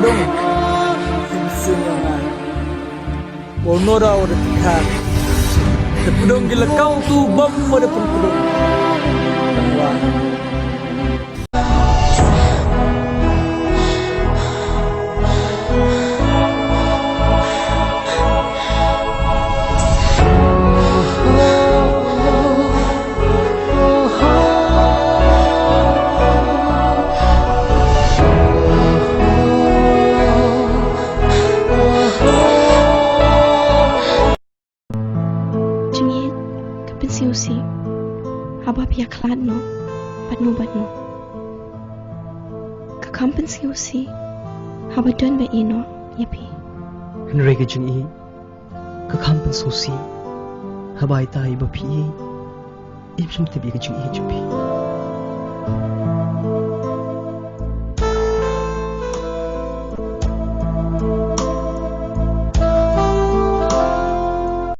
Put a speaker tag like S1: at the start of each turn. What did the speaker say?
S1: Dong, sinsingan. Bonora ora tikar. Tepedong gila kau tu bom pada pedong. Wah.
S2: Siusi, haba pia klad no, badno, kakampen siusi, haba dun be ino, yapi.
S3: Henrega jing kakampen susi, haba ita iba pi, ibsum tebi jing jupi.